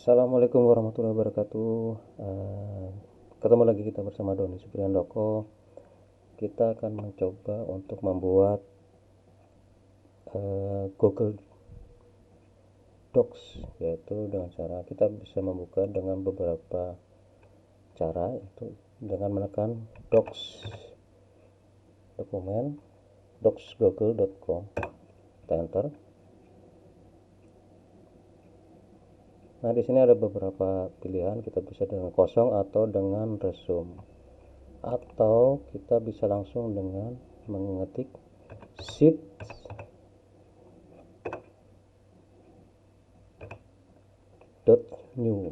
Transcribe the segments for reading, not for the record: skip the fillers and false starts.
Assalamualaikum warahmatullahi wabarakatuh. Ketemu lagi kita bersama Doni Supriyandoko. Kita akan mencoba untuk membuat Google Docs, yaitu dengan cara kita bisa membuka dengan beberapa cara, itu dengan menekan Docs dokumen docsgoogle.com, kita enter. Nah, di sini ada beberapa pilihan, kita bisa dengan kosong atau dengan resume, atau kita bisa langsung dengan mengetik sheet .new.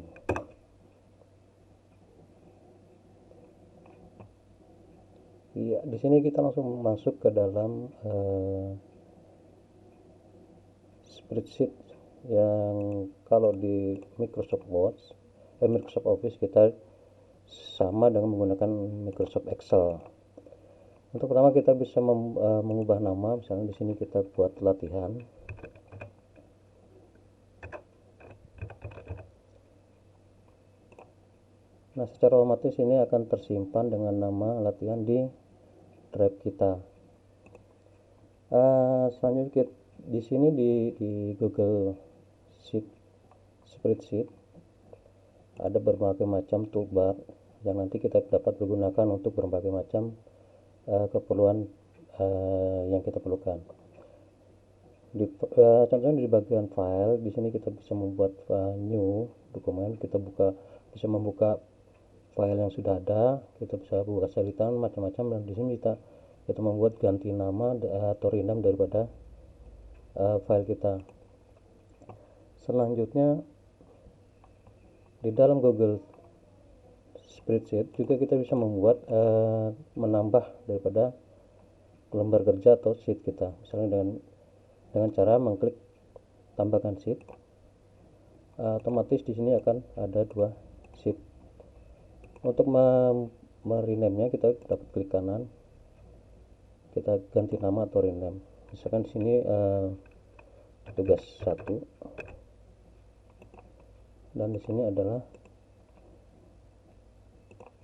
Iya, di sini kita langsung masuk ke dalam spreadsheet yang kalau di Microsoft Office kita sama dengan menggunakan Microsoft Excel. Untuk pertama kita bisa mengubah nama, misalnya di sini kita buat latihan. Nah, secara otomatis ini akan tersimpan dengan nama latihan di drive kita. Selanjutnya di sini di Google Spreadsheet ada berbagai macam toolbar yang nanti kita dapat menggunakan untuk berbagai macam keperluan yang kita perlukan. Contohnya di bagian file, di sini kita bisa membuat new dokumen, kita bisa membuka file yang sudah ada, kita bisa buka selitan macam-macam, dan di sini kita membuat ganti nama atau rename daripada file kita. Selanjutnya di dalam Google Spreadsheet juga kita bisa membuat menambah daripada lembar kerja atau sheet kita, misalnya dengan cara mengklik tambahkan sheet. Otomatis di sini akan ada 2 sheet. Untuk merename-nya kita dapat klik kanan, kita ganti nama atau rename, misalkan di sini tugas 1, dan di sini adalah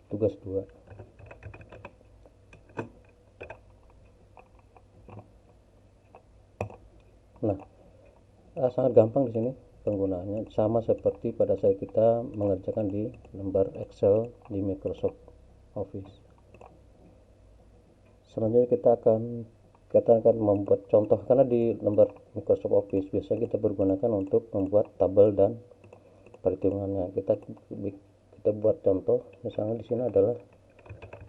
tugas 2. Nah, sangat gampang di sini penggunaannya, sama seperti pada saat kita mengerjakan di lembar Excel di Microsoft Office. Selanjutnya kita akan membuat contoh, karena di lembar Microsoft Office biasanya kita bergunakan untuk membuat tabel dan perhitungannya. Kita buat contoh, misalnya di sini adalah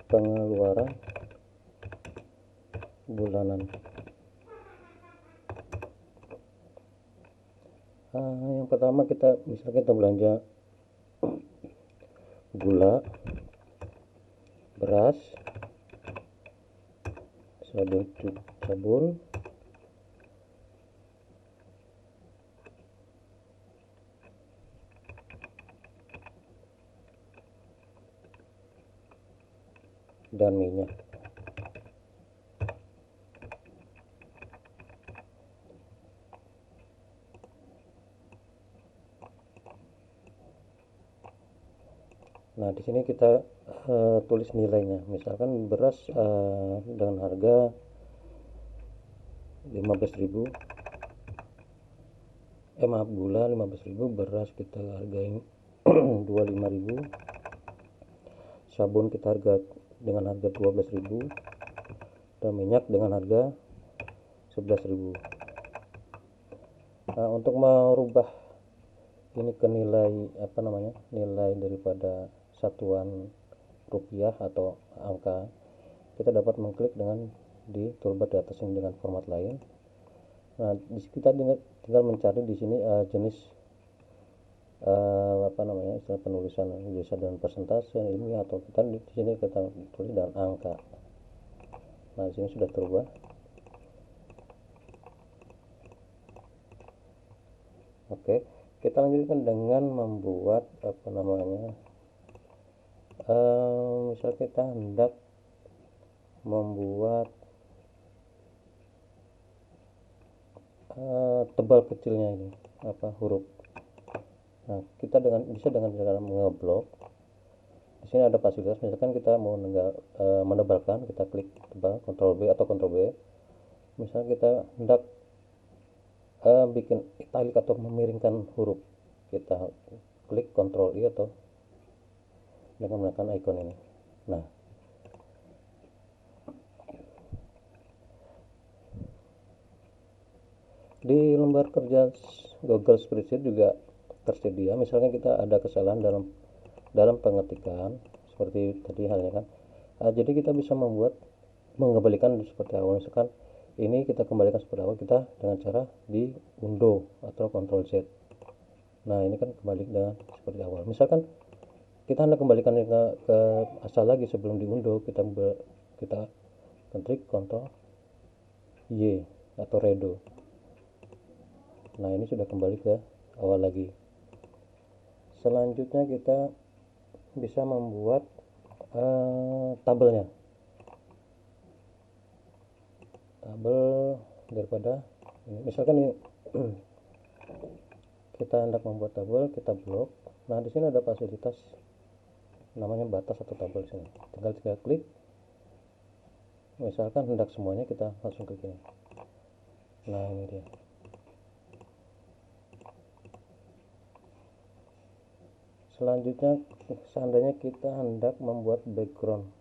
pengeluaran bulanan. Yang pertama misalnya kita belanja gula, beras, sabun, dan minyak. Nah, di sini kita tulis nilainya. Misalkan beras dengan harga 15.000, gula 15.000, beras kita hargai 25.000, sabun kita dengan harga 12.000, dan minyak dengan harga 11.000. Nah, untuk merubah ini ke nilai daripada satuan rupiah atau angka, kita dapat mengklik di toolbar di atas ini dengan format lain. Nah, kita tinggal mencari di sini jenis istilah penulisan, bisa dengan persentase ini, atau di sini kita tulis dengan angka. Nah, di sini sudah terubah. Oke, kita lanjutkan dengan membuat misal kita hendak membuat tebal kecilnya ini huruf. Nah, kita bisa dengan cara ngeblok. Di sini ada fasilitas, misalkan kita mau menebalkan, kita klik tebal, Ctrl B atau Ctrl B. Misalnya kita hendak bikin italik atau memiringkan huruf, kita klik Ctrl I atau dengan menekan icon ini. Nah, di lembar kerja Google Spreadsheet juga tersedia, misalnya kita ada kesalahan dalam pengetikan seperti tadi halnya kan. Jadi kita bisa mengembalikan seperti awal. Misalkan ini kita kembalikan seperti awal, kita dengan cara di undo atau Ctrl Z. Nah, ini kan kembali dengan seperti awal. Misalkan kita hendak kembalikan ke asal lagi sebelum diundo, kita klik Ctrl Y atau redo. Nah, ini sudah kembali ke awal lagi. Selanjutnya kita bisa membuat tabel daripada ini. Misalkan ini kita hendak membuat tabel, kita blok. Nah, di sini ada fasilitas namanya batas atau tabel sini. Tinggal kita klik. Misalkan hendak semuanya, kita langsung klik ini. Nah, ini dia. Selanjutnya, seandainya kita hendak membuat background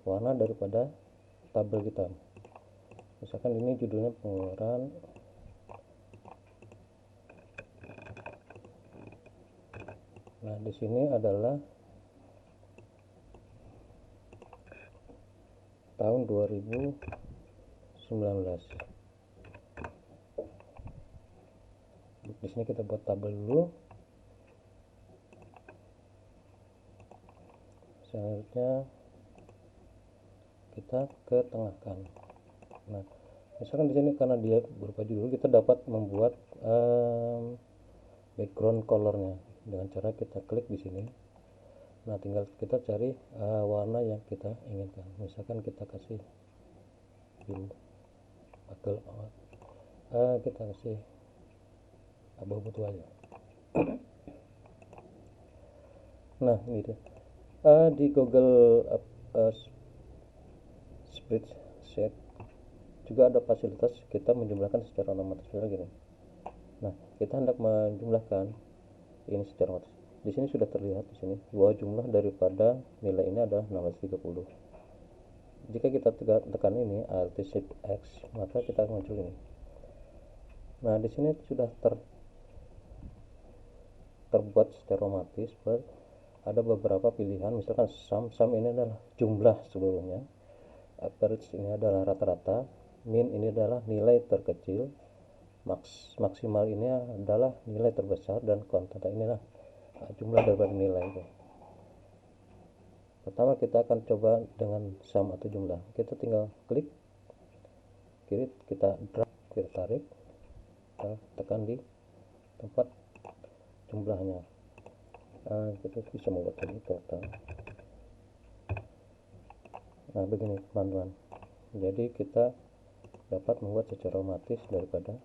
warna daripada tabel kita. Misalkan ini judulnya pengeluaran. Nah, di sini adalah tahun 2019. Di sini kita buat tabel dulu. Selanjutnya kita ke tengahkan. Nah, misalkan di sini karena dia berupa judul, kita dapat membuat background colornya dengan cara kita klik di sini. Nah, tinggal kita cari warna yang kita inginkan. Misalkan kita kasih biru, atau kita kasih abu-abu tua aja. Nah, ini dia. Di Google Spreadsheet juga ada fasilitas kita menjumlahkan secara otomatis lagi nih. Nah, kita hendak menjumlahkan ini secara otomatis. Di sini sudah terlihat di sini bahwa jumlah daripada nilai ini adalah 1630. Jika kita tekan ini Alt Shift X, maka kita muncul ini. Nah, di sini sudah terbuat secara otomatis. Ada beberapa pilihan, misalkan sum ini adalah jumlah seluruhnya, average ini adalah rata-rata, min ini adalah nilai terkecil, maksimal ini adalah nilai terbesar, dan konstanta ini adalah jumlah daripada nilai itu. Pertama kita akan coba dengan sum atau jumlah. Kita tinggal klik kiri, kita drag, kita tarik, kita tekan di tempat jumlahnya. Kita bisa membuat tadi total. Nah, begini teman-teman. Jadi kita dapat membuat secara otomatis daripada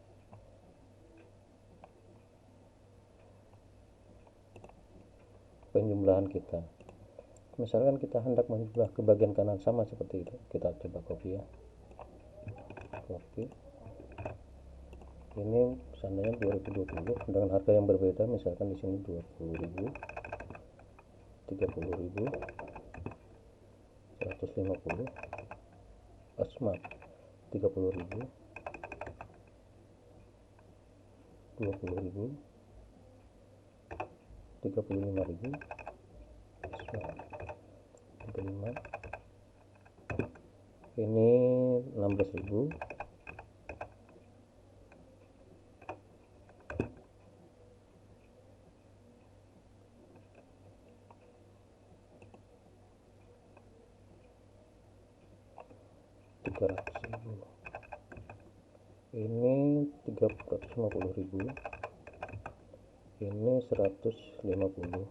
penjumlahan kita. Misalkan kita hendak menjumlah ke bagian kanan sama seperti itu, kita coba copy ya. Copy. Ini seandainya 2020 dengan harga yang berbeda, misalkan di sini 20.000, 30.000, 150, asma 30.000, 20.000, 35.000, 35, ini 16.000, ini 350.000, ini 150,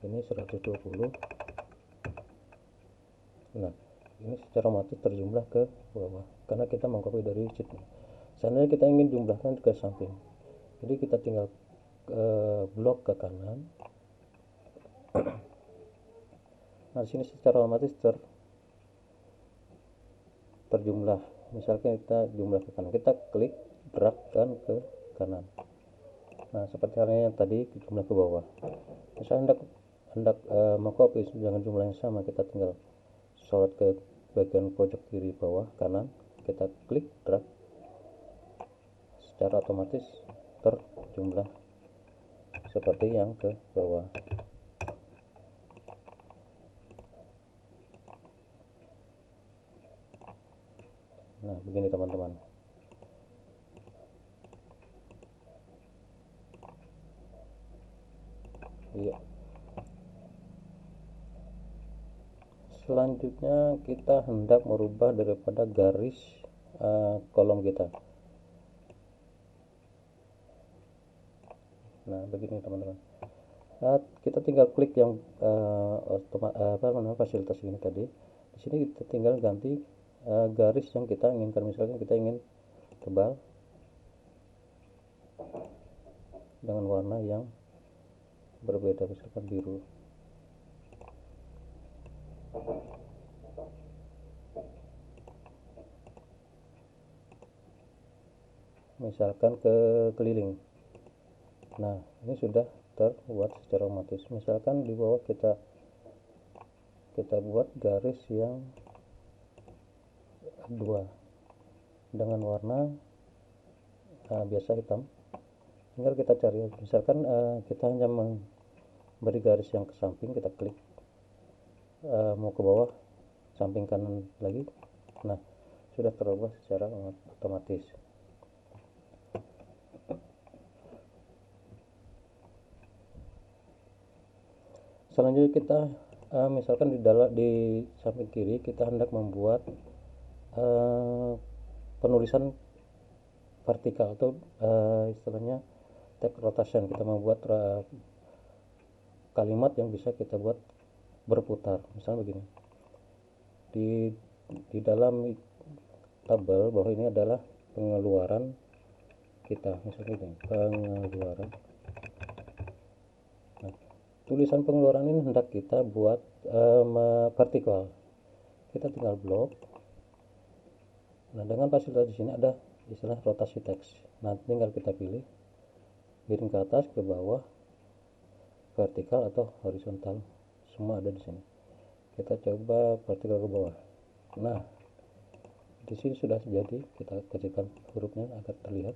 ini 120. Nah, ini secara otomatis terjumlah ke bawah karena kita mengcopy dari sheet. Seandainya kita ingin jumlahkan ke samping, jadi kita tinggal blok ke kanan. Nah, di sini secara otomatis terjumlah. Misalkan kita jumlah ke kanan, kita klik drag kan ke kanan. Nah, seperti halnya yang tadi jumlah ke bawah. Misalnya hendak mengcopy dengan jumlah yang sama, kita tinggal sorot ke bagian pojok kiri bawah kanan, kita klik drag, secara otomatis terjumlah seperti yang ke bawah. Nah, begini teman-teman. Iya. Selanjutnya kita hendak merubah daripada garis kolom kita. Nah, begini teman-teman. Kita tinggal klik yang fasilitas ini tadi. Di sini kita tinggal ganti garis yang kita inginkan. Misalkan kita ingin tebal dengan warna yang berbeda, misalkan biru. Misalkan ke keliling. Nah, ini sudah terbuat secara otomatis. Misalkan di bawah kita buat garis yang dua dengan warna biasa hitam. Tinggal kita cari, misalkan kita hanya memberi garis yang ke samping, kita klik mau ke bawah, samping kanan lagi. Nah, sudah terubah secara otomatis. Selanjutnya kita misalkan di samping kiri kita hendak membuat penulisan vertikal atau istilahnya text rotation. Kita membuat kalimat yang bisa kita buat berputar. Misalnya begini, di dalam tabel bahwa ini adalah pengeluaran kita, misalnya ini pengeluaran. Nah, tulisan pengeluaran ini hendak kita buat vertikal. Kita tinggal blok. Nah, dengan fasilitas di sini ada istilah rotasi teks. Nah, tinggal kita pilih miring ke atas, ke bawah, vertikal atau horizontal. Semua ada di sini. Kita coba vertikal ke bawah. Nah, di sini sudah jadi, kita kecilkan hurufnya agar terlihat.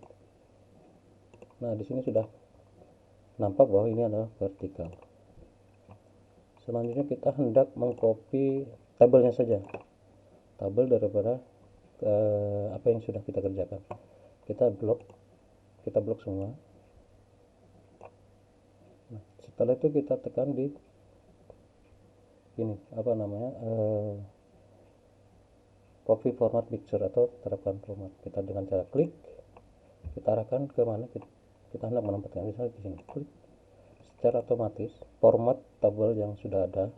Nah, di sini sudah nampak bahwa ini adalah vertikal. Selanjutnya kita hendak mengcopy tabelnya saja, tabel daripada apa yang sudah kita kerjakan. Kita blok semua. Nah, setelah itu kita tekan di ini copy format picture atau terapkan format. Kita dengan cara klik, kita arahkan ke mana kita hendak menempatkan. Misalnya di sini, klik, secara otomatis format tabel yang sudah ada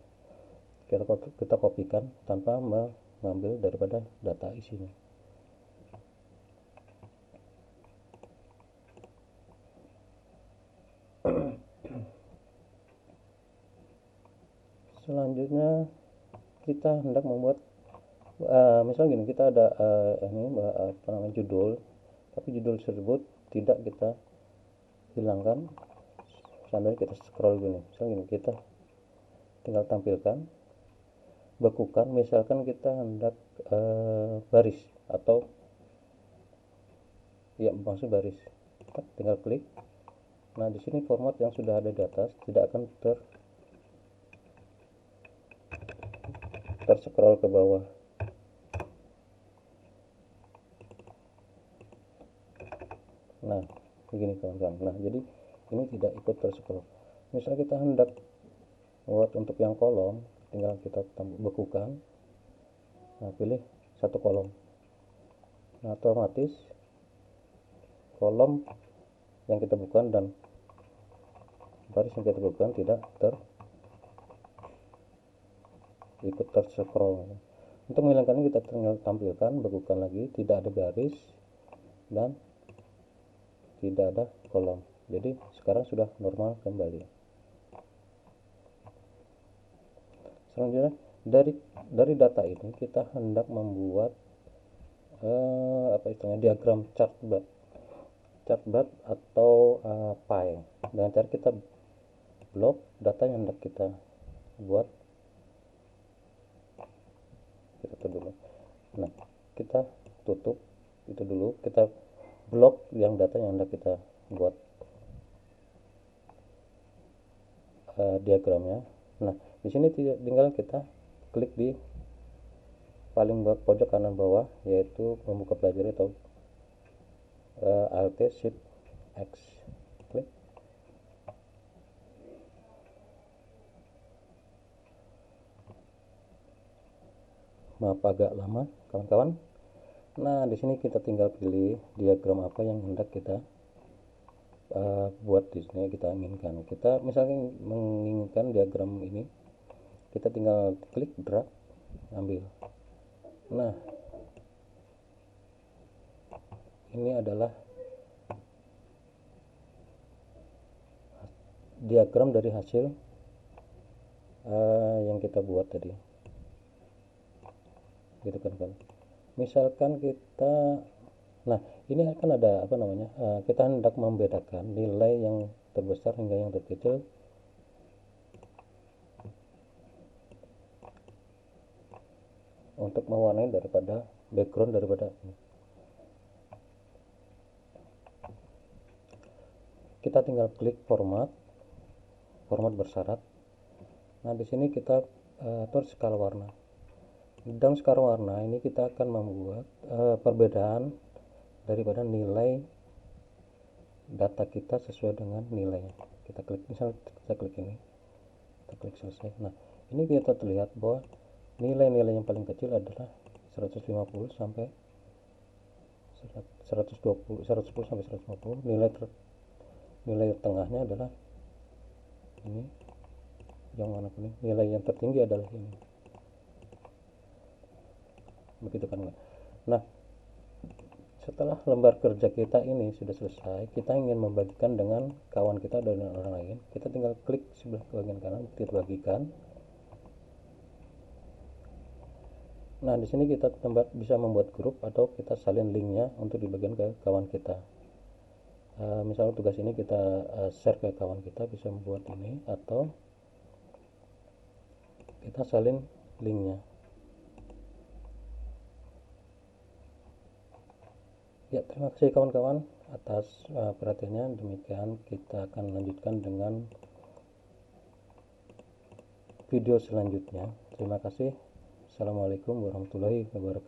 kita kopikan tanpa mengambil daripada data isinya. Selanjutnya kita hendak membuat misalnya gini, kita ada judul, tapi judul tersebut tidak kita hilangkan sambil kita scroll gini. Misalnya gini, kita tinggal tampilkan, bekukan. Misalkan kita hendak baris atau ya maksud baris, kita tinggal klik. Nah, di sini format yang sudah ada di atas tidak akan terscroll ke bawah. Nah, begini kawan-kawan. Nah, jadi ini tidak ikut terscroll. Misal kita hendak buat untuk yang kolom, tinggal kita bekukan. Nah, pilih satu kolom. Nah, otomatis kolom yang kita bukan dan baris yang kita bukan tidak ikut terscroll. Untuk menghilangkannya kita tinggal tampilkan, bekukan lagi, tidak ada garis dan tidak ada kolom. Jadi sekarang sudah normal kembali. Selanjutnya dari data ini kita hendak membuat diagram chart bar atau pie, dengan cara kita blok data yang hendak kita buat. Kita tutup dulu. Nah, kita tutup itu dulu, kita blok yang data yang hendak kita buat diagramnya. Nah, di sini tinggal kita klik di paling pojok kanan bawah, yaitu membuka pelajari atau Alt Shift X. Klik. Maaf agak lama kawan-kawan. Nah, di sini kita tinggal pilih diagram apa yang hendak kita buat. Di sini kita inginkan, kita misalnya menginginkan diagram ini, kita tinggal klik drag, ambil. Nah, ini adalah diagram dari hasil yang kita buat tadi, gitu kan. Misalkan kita, nah ini akan ada kita hendak membedakan nilai yang terbesar hingga yang terkecil untuk mewarnai daripada background daripada ini. Kita tinggal klik format bersyarat. Nah, di sini kita atur skala warna. Dalam skala warna ini kita akan membuat perbedaan daripada nilai data kita sesuai dengan nilainya. Kita klik, misal kita klik ini, kita klik selesai. Nah, ini kita terlihat bahwa nilai-nilai yang paling kecil adalah 150 sampai 110 sampai 150. Nilai tengahnya adalah ini, yang warna kuning. Nilai yang tertinggi adalah ini, begitu kan. Nah, setelah lembar kerja kita ini sudah selesai, kita ingin membagikan dengan kawan kita dan orang lain, kita tinggal klik sebelah bagian kanan, titik bagikan. Nah, di sini kita bisa membuat grup atau kita salin linknya untuk dibagikan ke kawan kita. Misalnya tugas ini kita share ke kawan kita, bisa membuat ini, atau kita salin linknya. Ya, terima kasih kawan-kawan atas perhatiannya. Demikian kita akan lanjutkan dengan video selanjutnya. Terima kasih. Assalamualaikum warahmatullahi wabarakatuh.